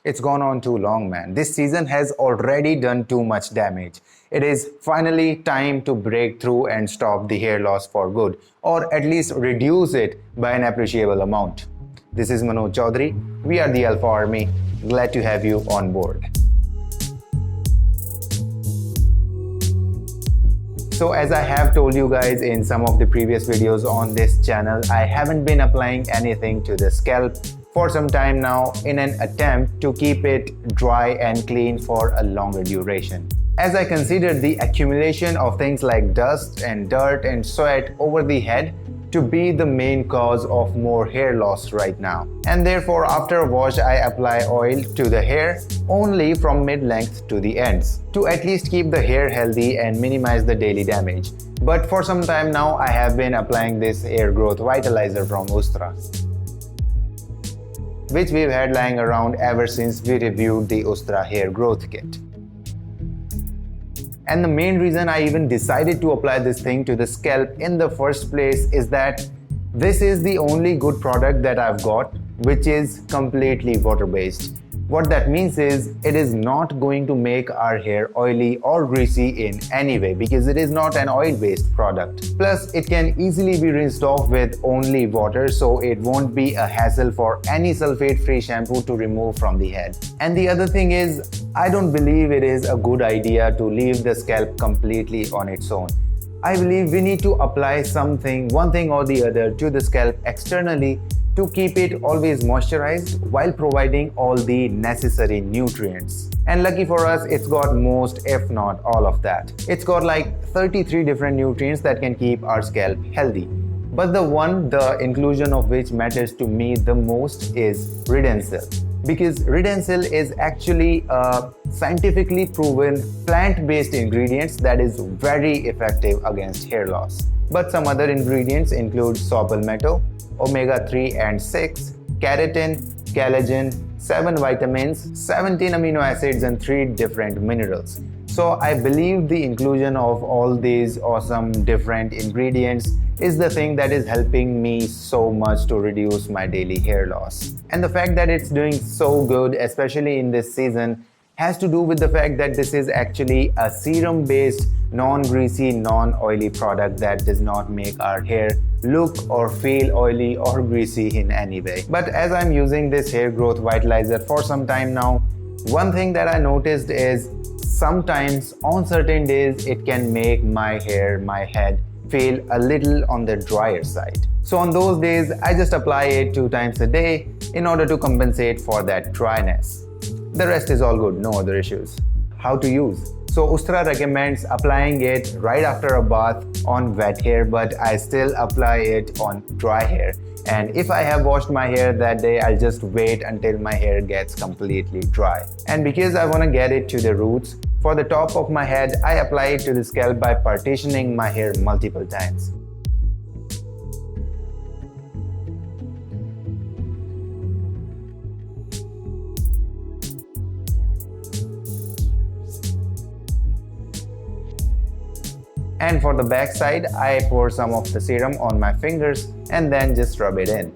It's gone on too long, man. This season has already done too much damage. It is finally time to break through and stop the hair loss for good, or at least reduce it by an appreciable amount. This is Choudhary. We are the Alpha Army. Glad to have you on board. So as I have told you guys in some of the previous videos on this channel, I haven't been applying anything to the scalp for some time now in an attempt to keep it dry and clean for a longer duration. As I considered the accumulation of things like dust and dirt and sweat over the head to be the main cause of more hair loss right now. And therefore after a wash I apply oil to the hair only from mid-length to the ends to at least keep the hair healthy and minimize the daily damage. But for some time now I have been applying this hair growth vitalizer from Ustraa, which we've had lying around ever since we reviewed the Ustraa hair growth kit. And the main reason I even decided to apply this thing to the scalp in the first place is that this is the only good product that I've got which is completely water-based. What that means is it is not going to make our hair oily or greasy in any way because it is not an oil-based product. Plus, it can easily be rinsed off with only water, so it won't be a hassle for any sulfate-free shampoo to remove from the head. And the other thing is, I don't believe it is a good idea to leave the scalp completely on its own. I believe we need to apply something, one thing or the other, to the scalp externally to keep it always moisturized while providing all the necessary nutrients. And lucky for us, it's got most, if not all of that. It's got like 33 different nutrients that can keep our scalp healthy. But the inclusion of which matters to me the most is Redensil. Because Redensil is actually a scientifically proven plant-based ingredient that is very effective against hair loss. But some other ingredients include saw palmetto, omega-3 and 6, keratin, collagen, 7 vitamins, 17 amino acids and 3 different minerals. So I believe the inclusion of all these awesome different ingredients is the thing that is helping me so much to reduce my daily hair loss. And the fact that it's doing so good, especially in this season, has to do with the fact that this is actually a serum-based, non-greasy, non-oily product that does not make our hair look or feel oily or greasy in any way. But as I'm using this hair growth vitalizer for some time now, one thing that I noticed is sometimes on certain days it can make my hair, my head feel a little on the drier side. So on those days I just apply it 2 times a day in order to compensate for that dryness. The rest is all good, no other issues. How to use? So Ustraa recommends applying it right after a bath on wet hair, but I still apply it on dry hair. And if I have washed my hair that day, I'll just wait until my hair gets completely dry. And because I want to get it to the roots, for the top of my head, I apply it to the scalp by partitioning my hair multiple times. And for the back side, I pour some of the serum on my fingers and then just rub it in.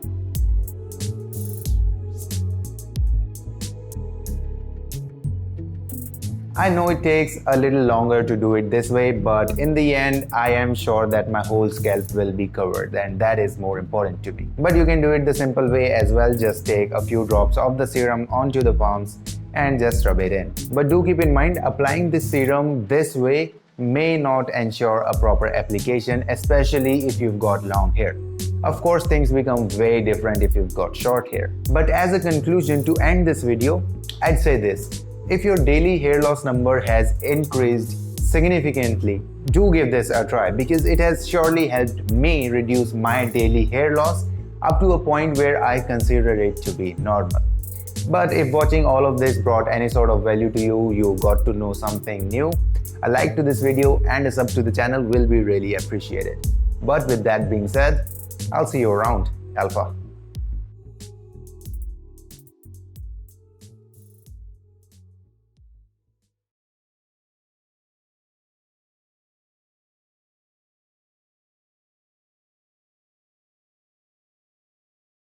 I know it takes a little longer to do it this way, but in the end, I am sure that my whole scalp will be covered, and that is more important to me. But you can do it the simple way as well. Just take a few drops of the serum onto the palms and just rub it in. But do keep in mind, applying the serum this way may not ensure a proper application, especially if you've got long hair. Of course, things become way different if you've got short hair. But as a conclusion to end this video, I'd say this. If your daily hair loss number has increased significantly, do give this a try because it has surely helped me reduce my daily hair loss up to a point where I consider it to be normal. But if watching all of this brought any sort of value to you, you got to know something new, a like to this video and a sub to the channel will be really appreciated. But with that being said, I'll see you around. Alpha.